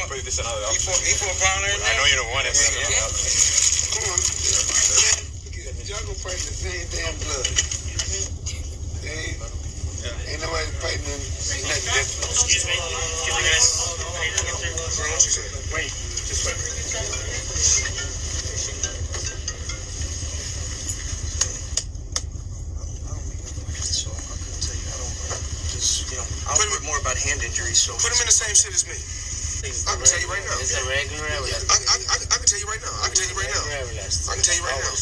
put this in other. He for Brown in there? I know you don't want it. Come on. Y'all gonna fight the same damn blood. Ain't nobody fighting in nothing different. Excuse me. Excuse me, guys. What you say? Wait. Just wait. I don't know more about hand injuries, so put him in the same shit as me. I can tell you right now. It's a regular everlasting. I can tell you right now. I can tell you right now. I can tell you right now.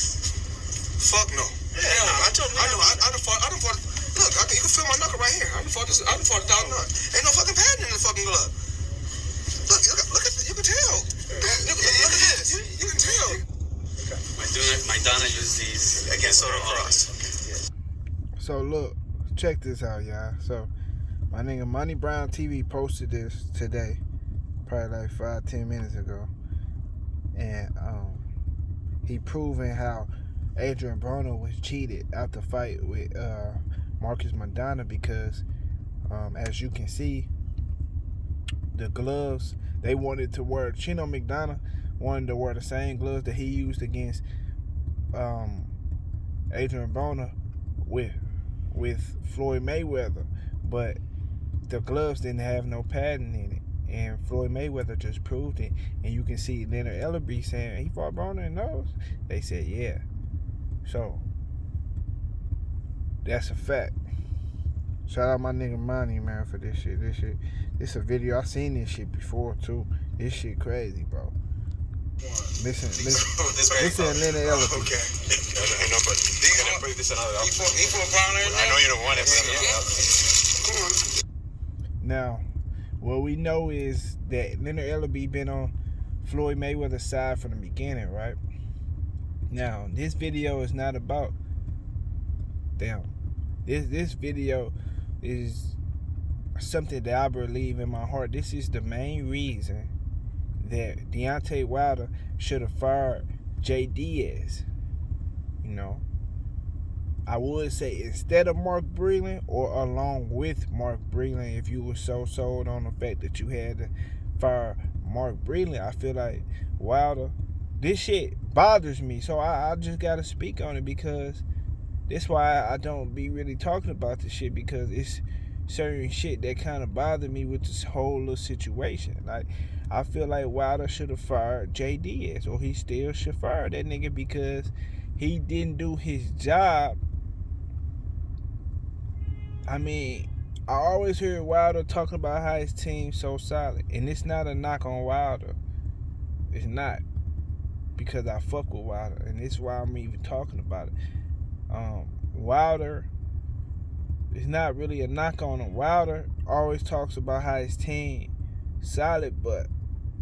Fuck no. Hell no. I know. I done fought. Look, you can feel my knuckle right here. I done fought $1,000. Ain't no fucking padding in the fucking glove. Look at you can tell. Look at this. You can tell. My Donna uses these against Autocross. So look, check this out, y'all. So my nigga Money Brown TV posted this today, probably like 5-10 minutes ago, and he proving how Adrian Broner was cheated out the fight with Marcus Madonna because, as you can see, the gloves they wanted to wear. Chino McDonough wanted to wear the same gloves that he used against Adrian Broner with Floyd Mayweather, but the gloves didn't have no padding in it, and Floyd Mayweather just proved it. And you can see Leonard Ellerby saying he fought Broner in those. They said yeah. So that's a fact. Shout out my nigga Money, man, for this shit. This a video. I seen this shit before too. This shit crazy, bro. Listen, Leonard Ellerby. Okay. I know you don't want it. Now, what we know is that Leonard Ellerby been on Floyd Mayweather's side from the beginning, right? Now, this video is not about them. This video is something that I believe in my heart. This is the main reason that Deontay Wilder should have fired Jay Deas. You know, I would say instead of Mark Breland or along with Mark Breland, if you were so sold on the fact that you had to fire Mark Breland. I feel like Wilder, this shit bothers me, so I just gotta speak on it because that's why I don't be really talking about this shit, because it's certain shit that kind of bothered me with this whole little situation. Like, I feel like Wilder should have fired Jay Deas, or he still should fire that nigga because he didn't do his job. I mean, I always hear Wilder talking about how his team's so solid, and it's not a knock on Wilder. It's not, because I fuck with Wilder, and this is why I'm even talking about it. Wilder, it's not really a knock on him. Wilder always talks about how his team solid, but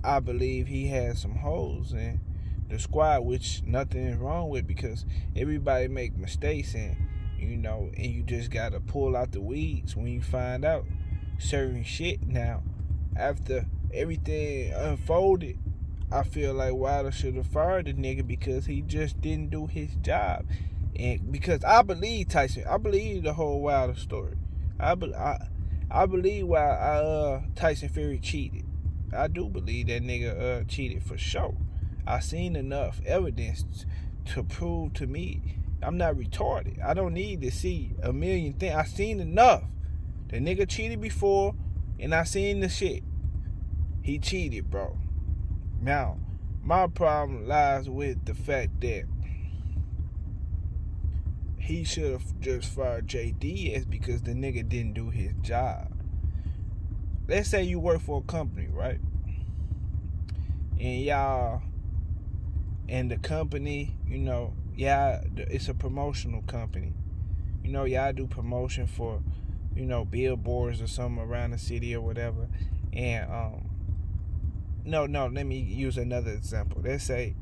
I believe he has some holes in the squad, which nothing is wrong with, because everybody make mistakes, and and you just gotta pull out the weeds when you find out certain shit. Now, after everything unfolded, I feel like Wilder should have fired the nigga because he just didn't do his job. And because I believe Tyson, I believe the whole Wilder story. I believe why Tyson Fury cheated. I do believe that nigga cheated for sure. I seen enough evidence to prove to me. I'm not retarded. I don't need to see a million things. I seen enough. The nigga cheated before, and I seen the shit. He cheated, bro. Now, my problem lies with the fact that he should have just fired Jay Deas because the nigga didn't do his job. Let's say you work for a company, right? And the company, it's a promotional company. Y'all do promotion for, billboards or something around the city or whatever. And, let me use another example. Let's say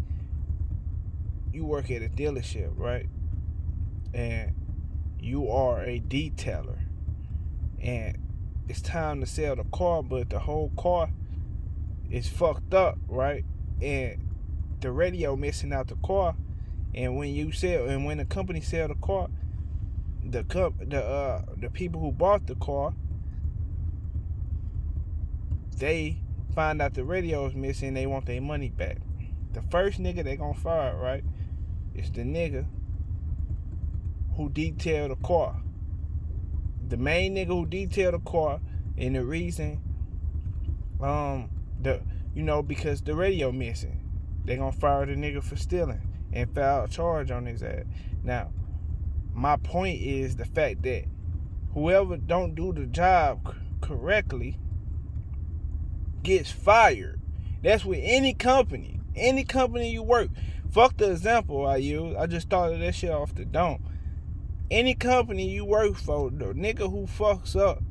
you work at a dealership, right? And you are a detailer, and it's time to sell the car, but the whole car is fucked up, right? And the radio missing out the car, and when the company sell the car, the people who bought the car, they find out the radio is missing, they want their money back. The first nigga they gonna fire, right, is the nigga who detailed the car. The main nigga who detailed the car, and the reason, because the radio missing, they gonna fire the nigga for stealing and file a charge on his ass. Now, my point is the fact that whoever don't do the job correctly gets fired. That's with any company you work. Fuck the example I use. I just thought of that shit off the dome. Any company you work for, the nigga who fucks up,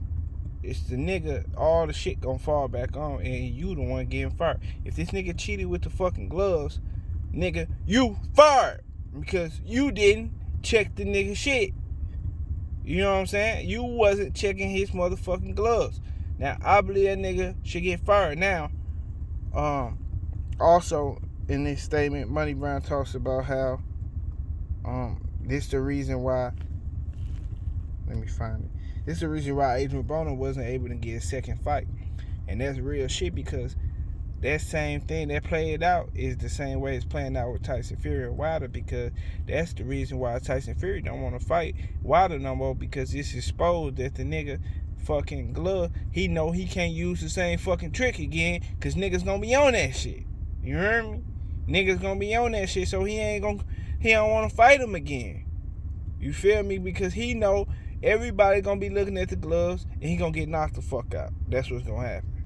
it's the nigga all the shit gonna fall back on, and you the one getting fired. If this nigga cheated with the fucking gloves, nigga, you fired because you didn't check the nigga shit. You know what I'm saying? You wasn't checking his motherfucking gloves. Now, I believe that nigga should get fired. Now, also in this statement, Money Brown talks about how this the reason why. Let me find it. This is the reason why Adrian Broner wasn't able to get a second fight, and that's real shit because that same thing that played out is the same way it's playing out with Tyson Fury and Wilder, because that's the reason why Tyson Fury don't want to fight Wilder no more, because it's exposed that the nigga fucking glove, he know he can't use the same fucking trick again, because niggas gonna be on that shit. You heard me? Niggas gonna be on that shit, so he don't want to fight him again. You feel me? Because he know everybody gonna be looking at the gloves and he gonna get knocked the fuck out. That's what's gonna happen.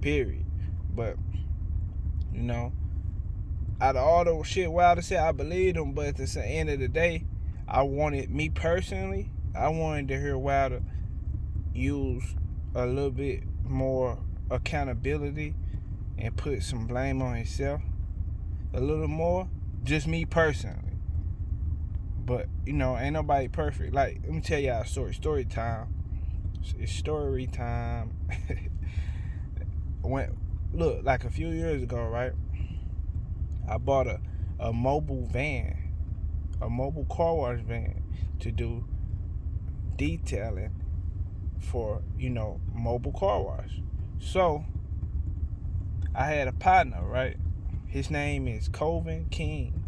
Period. But, out of all the shit Wilder said, I believed him, but at the end of the day, I wanted to hear Wilder use a little bit more accountability and put some blame on himself a little more. Just me personally. But, ain't nobody perfect. Like, let me tell y'all a story. Story time. It's story time. Look, like a few years ago, right? I bought a mobile van, a mobile car wash van to do detailing for, mobile car wash. So, I had a partner, right? His name is Colvin King.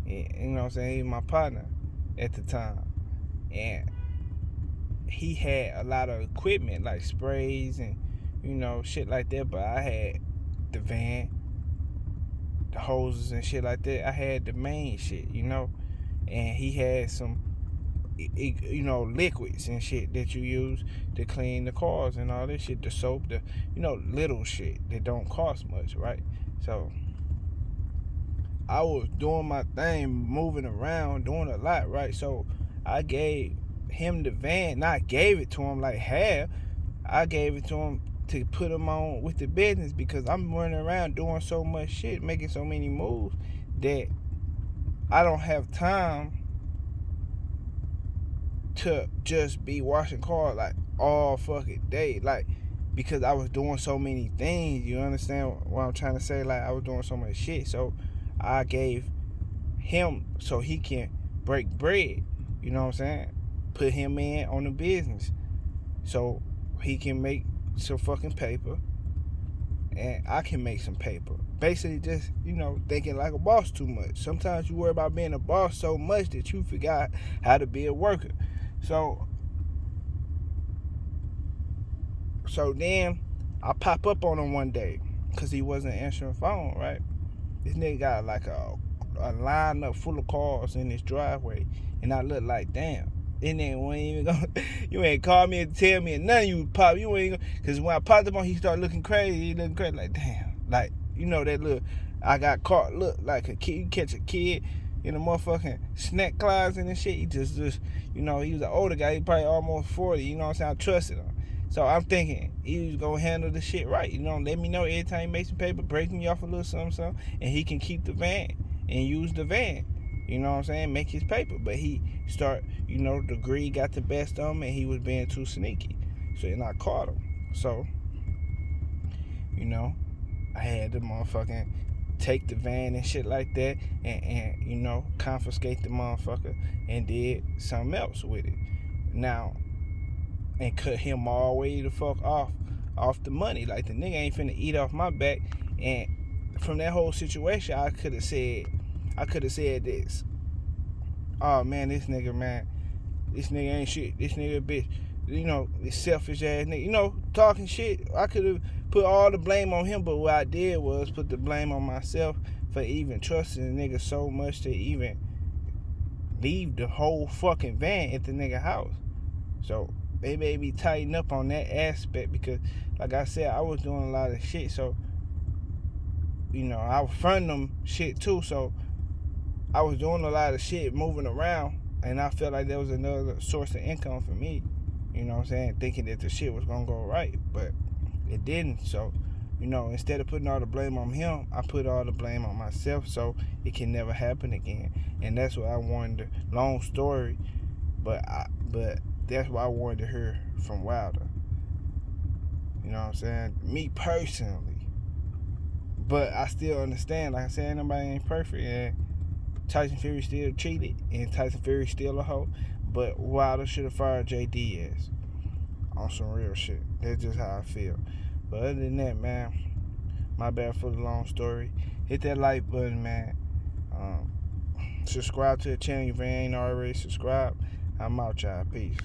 You know what I'm saying? He was my partner at the time. And he had a lot of equipment like sprays and, shit like that. But I had the van, the hoses and shit like that. I had the main shit, And he had some, liquids and shit that you use to clean the cars and all this shit. The soap, the, little shit that don't cost much, right? So I was doing my thing, moving around, doing a lot, right? So I gave him the van. Not gave it to him like half. I gave it to him to put him on with the business, because I'm running around doing so much shit, making so many moves that I don't have time to just be washing cars like all fucking day, like, because I was doing so many things. You understand what I'm trying to say? Like, I was doing so much shit. So I gave him so he can break bread, you know what I'm saying? Put him in on the business so he can make some fucking paper and I can make some paper. Basically just, thinking like a boss too much. Sometimes you worry about being a boss so much that you forgot how to be a worker. So then I pop up on him one day because he wasn't answering phone, right? This nigga got like a lineup full of cars in his driveway, and I look like, damn, this nigga wasn't even gonna, you ain't call me and tell me and nothing. You pop, you ain't gonna, because when I popped up on, he started looking crazy. He looking crazy, like, damn, like, that little, I got caught, look like a kid. You catch a kid in a motherfucking snack closet and shit. He just, he was an older guy. He probably almost 40. You know what I'm saying? I trusted him. So I'm thinking he was gonna handle the shit right. Let me know every time he makes some paper, break me off a little something, and he can keep the van and use the van. You know what I'm saying? Make his paper. But he start, the greed got the best of him and he was being too sneaky. So then I caught him. So, I had to motherfucking take the van and shit like that and confiscate the motherfucker and did something else with it. Now, and cut him all the way the fuck off off the money. Like, the nigga ain't finna eat off my back. And from that whole situation, I could have said this. Oh, man, this nigga ain't shit. This nigga a bitch. You know, this selfish ass nigga. You know, talking shit. I could have put all the blame on him, but what I did was put the blame on myself for even trusting the nigga so much to even leave the whole fucking van at the nigga house. So they made me tighten up on that aspect because, like I said, I was doing a lot of shit. So, you know, I was fronting them shit too. So I was doing a lot of shit, moving around, and I felt like there was another source of income for me. You know what I'm saying? Thinking that the shit was gonna go right, but it didn't. So, you know, instead of putting all the blame on him, I put all the blame on myself so it can never happen again. And that's what I wanted. Long story, but that's what I wanted to hear from Wilder. You know what I'm saying? Me personally. But I still understand, like I said, nobody ain't perfect, and Tyson Fury still cheated, and Tyson Fury still a hoe. But Wilder should have fired Jay Deas on some real shit. That's just how I feel. But other than that, man, my bad for the long story. Hit that like button, man. Subscribe to the channel if you ain't already subscribed. I'm out, y'all. Peace.